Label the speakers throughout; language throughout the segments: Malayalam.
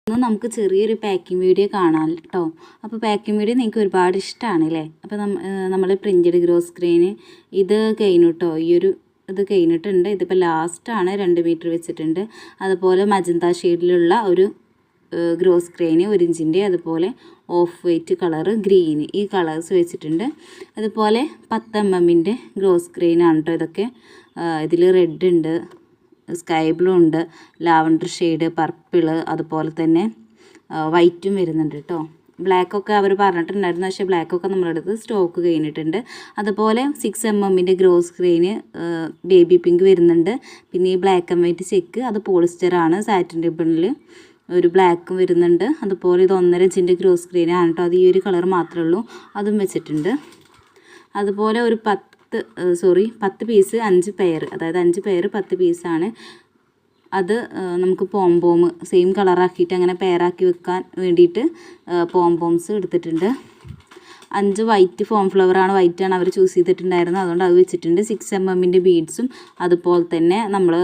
Speaker 1: ഇന്ന് നമുക്ക് ചെറിയൊരു പാക്കിംഗ് വീഡിയോ കാണാം കേട്ടോ. അപ്പോൾ പാക്കിംഗ് വീഡിയോ നിങ്ങൾക്ക് ഒരുപാട് ഇഷ്ടമാണ് അല്ലേ? അപ്പോൾ നമ്മൾ പ്രിൻറ്റഡ് ഗ്രോസ് സ്ക്രീന് ഇത് കഴിഞ്ഞു കേട്ടോ. ഇത് കഴിഞ്ഞിട്ടുണ്ട്. ഇതിപ്പോൾ ലാസ്റ്റാണ് 2 മീറ്റർ വെച്ചിട്ടുണ്ട്. അതുപോലെ മജന്ത ഷെയ്ഡിലുള്ള ഒരു ഗ്രോസ് സ്ക്രീന് 1 ഇഞ്ചിൻ്റെ, അതുപോലെ ഓഫ് വൈറ്റ് കളറ്, ഗ്രീന്, ഈ കളേഴ്സ് വെച്ചിട്ടുണ്ട്. അതുപോലെ 10 mm ഗ്രോസ് സ്ക്രീനാണ് കേട്ടോ ഇതൊക്കെ. ഇതിൽ റെഡ് ഉണ്ട്, സ്കൈ ബ്ലൂ ഉണ്ട്, ലാവൻഡർ ഷെയ്ഡ്, പർപ്പിള്, അതുപോലെ തന്നെ വൈറ്റും വരുന്നുണ്ട് കേട്ടോ. ബ്ലാക്കൊക്കെ അവർ പറഞ്ഞിട്ടുണ്ടായിരുന്നു, പക്ഷേ ബ്ലാക്കൊക്കെ നമ്മളടുത്ത് സ്റ്റോക്ക് കഴിഞ്ഞിട്ടുണ്ട്. അതുപോലെ 6 mm gross screen baby pink വരുന്നുണ്ട്. പിന്നെ ഈ ബ്ലാക്ക് ആൻഡ് വൈറ്റ് ചെക്ക്, അത് പോളിസ്റ്ററാണ്. സാറ്റിൻ റിബണിൽ ഒരു ബ്ലാക്കും വരുന്നുണ്ട്. അതുപോലെ ഇത് 1.5 ഇഞ്ചിൻ്റെ ഗ്രോസ് സ്ക്രീനാണ് കേട്ടോ. അത് ഈ ഒരു കളർ മാത്രമേ ഉള്ളൂ, അതും വെച്ചിട്ടുണ്ട്. അതുപോലെ ഒരു 10 പീസ് 5 പെയർ, അതായത് 5 പെയർ 10 പീസാണ്. അത് നമുക്ക് പോംപോം സെയിം കളറാക്കിയിട്ട് അങ്ങനെ പെയറാക്കി വെക്കാൻ വേണ്ടിയിട്ട് പോംപോംസ് എടുത്തിട്ടുണ്ട്. 5 വൈറ്റ് ഫോം ഫ്ലവറാണ്, വൈറ്റാണ് അവർ ചൂസ് ചെയ്തിട്ടുണ്ടായിരുന്നത്, അതുകൊണ്ട് അത് വെച്ചിട്ടുണ്ട്. 6 mm ബീഡ്സും അതുപോലെ തന്നെ നമ്മൾ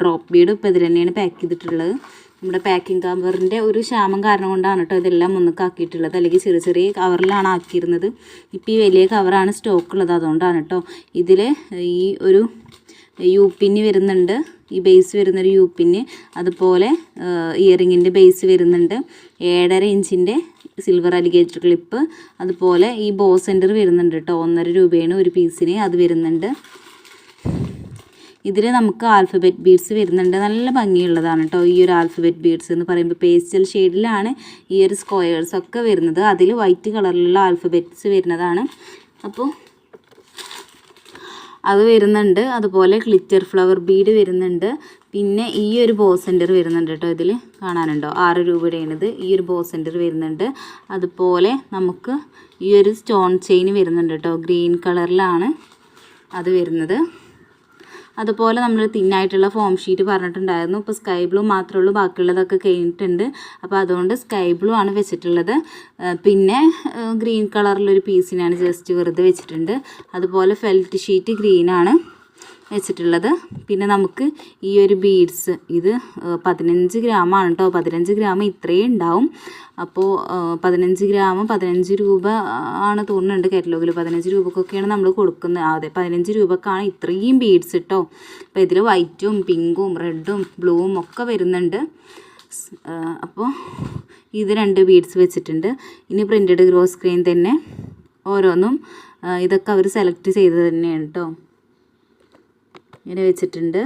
Speaker 1: ഡ്രോപ്പ് ബീഡ് ഇപ്പോൾ ഇതിൽ തന്നെയാണ് പാക്ക് ചെയ്തിട്ടുള്ളത്. നമ്മുടെ പാക്കിംഗ് കവറിൻ്റെ ഒരു ക്ഷാമം കാരണം കൊണ്ടാണ് കേട്ടോ ഇതെല്ലാം മുന്നക്കാക്കിയിട്ടുള്ളത്. അല്ലെങ്കിൽ ചെറിയ ചെറിയ കവറിലാണ് ആക്കിയിരുന്നത്. ഇപ്പോൾ ഈ വലിയ കവറാണ് സ്റ്റോക്കുള്ളത്, അതുകൊണ്ടാണ് കേട്ടോ. ഇതിൽ ഈ ഒരു യൂപ്പിന് വരുന്നുണ്ട്, ഈ ബേസ് വരുന്നൊരു യൂപ്പിന്, അതുപോലെ ഇയറിങ്ങിൻ്റെ ബേസ് വരുന്നുണ്ട്. 7.5 ഇഞ്ചിൻ്റെ സിൽവർ അലിഗേറ്റർ ക്ലിപ്പ്, അതുപോലെ ഈ ബോ സെൻറ്റർ വരുന്നുണ്ട് കേട്ടോ. 1.5 രൂപയാണ് ഒരു പീസിന്, അത് വരുന്നുണ്ട്. ഇതിൽ നമുക്ക് ആൽഫബറ്റ് ബീഡ്സ് വരുന്നുണ്ട്. നല്ല ഭംഗിയുള്ളതാണ് കേട്ടോ ഈ ഒരു ആൽഫബറ്റ് ബീഡ്സ് എന്ന് പറയുമ്പോൾ. പേസ്റ്റൽ ഷെയ്ഡിലാണ് ഈ ഒരു സ്ക്വയേഴ്സൊക്കെ വരുന്നത്. അതിൽ വൈറ്റ് കളറിലുള്ള ആൽഫബറ്റ്സ് വരുന്നതാണ്. അപ്പോൾ അത് വരുന്നുണ്ട്. അതുപോലെ ഗ്ലിറ്റർ ഫ്ലവർ ബീഡ് വരുന്നുണ്ട്. പിന്നെ ഈ ഒരു ബോ സെൻറ്റർ വരുന്നുണ്ട് കേട്ടോ. ഇതിൽ കാണാനുണ്ടോ? 6 രൂപയുടെയാണിത്. ഈ ഒരു ബോ സെൻറ്റർ വരുന്നുണ്ട്. അതുപോലെ നമുക്ക് ഈ ഒരു സ്റ്റോൺ ചെയിൻ വരുന്നുണ്ട് കേട്ടോ. ഗ്രീൻ കളറിലാണ് അത് വരുന്നത്. അതുപോലെ നമ്മൾ തിന്നായിട്ടുള്ള ഫോം ഷീറ്റ് പറഞ്ഞിട്ടുണ്ടായിരുന്നു. ഇപ്പോൾ സ്കൈ ബ്ലൂ മാത്രമേ ഉള്ളൂ, ബാക്കിയുള്ളതൊക്കെ കഴിഞ്ഞിട്ടുണ്ട്. അപ്പോൾ അതുകൊണ്ട് സ്കൈ ബ്ലൂ ആണ് വെച്ചിട്ടുള്ളത്. പിന്നെ ഗ്രീൻ കളറിലൊരു പീസിനാണ് ജസ്റ്റ് വെറുതെ വെച്ചിട്ടുണ്ട്. അതുപോലെ ഫെൽറ്റ് ഷീറ്റ് ഗ്രീനാണ് വെച്ചിട്ടുള്ളത്. പിന്നെ നമുക്ക് ഈ ഒരു ബീഡ്സ്, ഇത് 15 ഗ്രാമാണ് കേട്ടോ. 15 ഗ്രാം ഇത്രയും ഉണ്ടാവും. അപ്പോൾ 15 ഗ്രാം 15 രൂപ ആണ് തോന്നുന്നുണ്ട് കാറ്റലോഗിൽ. 15 രൂപക്കൊക്കെയാണ് നമ്മൾ കൊടുക്കുന്നത്. അതെ, 15 രൂപക്കാണ് ഇത്രയും ബീഡ്സ് കേട്ടോ. അപ്പോൾ ഇതിൽ വൈറ്റും പിങ്കും റെഡും ബ്ലൂവും ഒക്കെ വരുന്നുണ്ട്. അപ്പോൾ ഇത് 2 ബീഡ്സ് വെച്ചിട്ടുണ്ട്. ഇനി പ്രിൻറ്റഡ് ഗ്രോസ് സ്ക്രീൻ തന്നെ ഓരോന്നും ഇതൊക്കെ അവർ സെലക്ട് ചെയ്തത് തന്നെയാണ് കേട്ടോ. ഇങ്ങനെ വെച്ചിട്ടുണ്ട്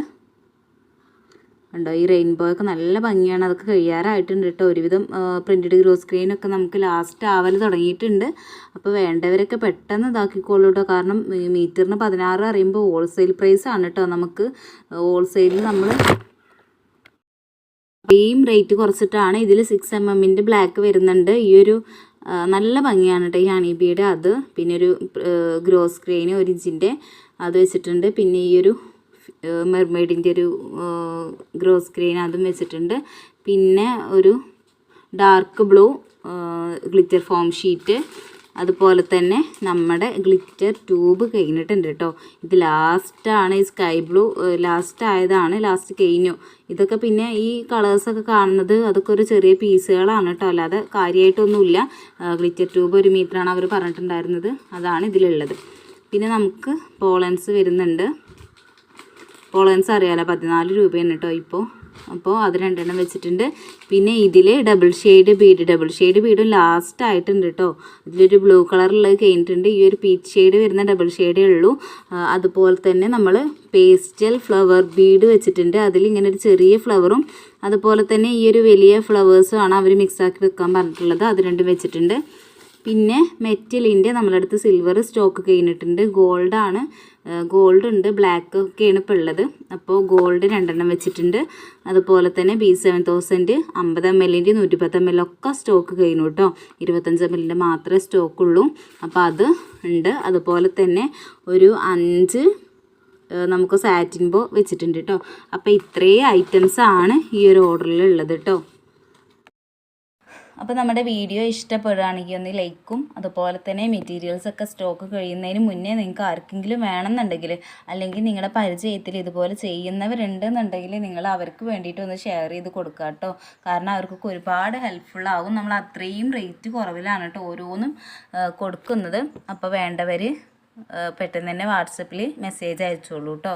Speaker 1: കണ്ടോ. ഈ റെയിൻബോ ഒക്കെ നല്ല ഭംഗിയാണ്. അതൊക്കെ കഴിയാറായിട്ടുണ്ട് കേട്ടോ. ഒരുവിധം പ്രിൻറ്റഡ് ഗ്രോസ് സ്ക്രീനൊക്കെ നമുക്ക് ലാസ്റ്റ് ആവൽ തുടങ്ങിയിട്ടുണ്ട്. അപ്പോൾ വേണ്ടവരൊക്കെ പെട്ടെന്ന് ഇതാക്കിക്കോളൂ കേട്ടോ. കാരണം മീറ്ററിന് 16 അറിയുമ്പോൾ ഹോൾസെയിൽ പ്രൈസാണ് കേട്ടോ. നമുക്ക് ഹോൾസെയിലിൽ നമ്മൾ സെയിം റേറ്റ് കുറച്ചിട്ടാണ്. ഇതിൽ 6 mm ബ്ലാക്ക് വരുന്നുണ്ട്. ഈ ഒരു നല്ല ഭംഗിയാണ് കേട്ടോ ഈ ഹണി ബീഡ്. അത് പിന്നെ ഒരു ഗ്രോസ് സ്ക്രീന് 1 ഇഞ്ചിൻ്റെ അത് വെച്ചിട്ടുണ്ട്. പിന്നെ ഈ ഒരു മെർമെയ്ഡിൻ്റെ ഒരു ഗ്രോസ് സ്ക്രീൻ അതും വെച്ചിട്ടുണ്ട്. പിന്നെ ഒരു dark blue glitter form sheet, അതുപോലെ തന്നെ നമ്മുടെ ഗ്ലിറ്റർ ട്യൂബ് കഴിഞ്ഞിട്ടുണ്ട് കേട്ടോ. ഇത് ലാസ്റ്റാണ്. ഈ സ്കൈ ബ്ലൂ ലാസ്റ്റ് ആയതാണ്, ലാസ്റ്റ് കഴിഞ്ഞു. ഇതൊക്കെ പിന്നെ ഈ കളേഴ്സൊക്കെ കാണുന്നത് അതൊക്കെ ഒരു ചെറിയ പീസുകളാണ് കേട്ടോ, അല്ലാതെ കാര്യമായിട്ടൊന്നുമില്ല. ഗ്ലിറ്റർ ട്യൂബ് 1 മീറ്ററാണ് അവർ പറഞ്ഞിട്ടുണ്ടായിരുന്നത്, അതാണ് ഇതിലുള്ളത്. പിന്നെ നമുക്ക് പോളൻസ് വരുന്നുണ്ട്. പോളൻസ് അറിയാലോ, 14 രൂപയാണ് കേട്ടോ ഇപ്പോൾ. അപ്പോൾ അത് 2 എണ്ണം വെച്ചിട്ടുണ്ട്. പിന്നെ ഇതിൽ ഡബിൾ ഷെയ്ഡ് ബീഡും ലാസ്റ്റ് ആയിട്ടുണ്ട് കേട്ടോ. ഇതിലൊരു ബ്ലൂ കളറുള്ളത് കഴിഞ്ഞിട്ടുണ്ട്. ഈ ഒരു പീച്ച് ഷെയ്ഡ് വരുന്ന ഡബിൾ ഷെയ്ഡേ ഉള്ളൂ. അതുപോലെ തന്നെ നമ്മൾ പേസ്റ്റൽ ഫ്ലവർ ബീഡ് വെച്ചിട്ടുണ്ട്. അതിൽ ഇങ്ങനെ ഒരു ചെറിയ ഫ്ലവറും അതുപോലെ തന്നെ ഈ ഒരു വലിയ ഫ്ലവേഴ്സും ആണ് അവർ മിക്സാക്കി വെക്കാൻ പറഞ്ഞിട്ടുള്ളത്. അത് 2 വെച്ചിട്ടുണ്ട്. പിന്നെ മെറ്റലിൻ്റെ നമ്മളടുത്ത് സിൽവർ സ്റ്റോക്ക് കഴിഞ്ഞിട്ടുണ്ട്. ഗോൾഡാണ്, ഗോൾഡ് ഉണ്ട്, ബ്ലാക്ക് ഒക്കെയാണ് ഇപ്പോൾ ഉള്ളത്. അപ്പോൾ ഗോൾഡ് 2 എണ്ണം വെച്ചിട്ടുണ്ട്. അതുപോലെ തന്നെ B7000 50 ml 110 ml ഒക്കെ സ്റ്റോക്ക് കഴിഞ്ഞു കേട്ടോ. 25 ml മാത്രമേ സ്റ്റോക്കുള്ളൂ. അപ്പോൾ അത് ഉണ്ട്. അതുപോലെ തന്നെ ഒരു 5 നമുക്ക് സാറ്റിൻ ബോ വെച്ചിട്ടുണ്ട് കേട്ടോ. അപ്പോൾ ഇത്രയും ഐറ്റംസാണ് ഈ ഒരു ഓർഡറിൽ ഉള്ളത് കേട്ടോ. അപ്പോൾ നമ്മുടെ വീഡിയോ ഇഷ്ടപ്പെടുകയാണെങ്കിൽ ഒന്ന് ലൈക്കും അതുപോലെ തന്നെ മെറ്റീരിയൽസൊക്കെ സ്റ്റോക്ക് കഴിയുന്നതിന് മുന്നേ നിങ്ങൾക്ക് ആർക്കെങ്കിലും വേണമെന്നുണ്ടെങ്കിൽ അല്ലെങ്കിൽ നിങ്ങളുടെ പരിചയത്തിൽ ഇതുപോലെ ചെയ്യുന്നവരുണ്ടെന്നുണ്ടെങ്കിൽ നിങ്ങൾ അവർക്ക് വേണ്ടിയിട്ട് ഒന്ന് ഷെയർ ചെയ്ത് കൊടുക്കുക കേട്ടോ. കാരണം അവർക്കൊക്കെ ഒരുപാട് ഹെൽപ്ഫുള്ളാകും. നമ്മൾ അത്രയും റേറ്റ് കുറവിലാണ് കേട്ടോ ഓരോന്നും കൊടുക്കുന്നത്. അപ്പോൾ വേണ്ടവർ പെട്ടെന്ന് തന്നെ വാട്സപ്പിൽ മെസ്സേജ് അയച്ചോളൂ കേട്ടോ.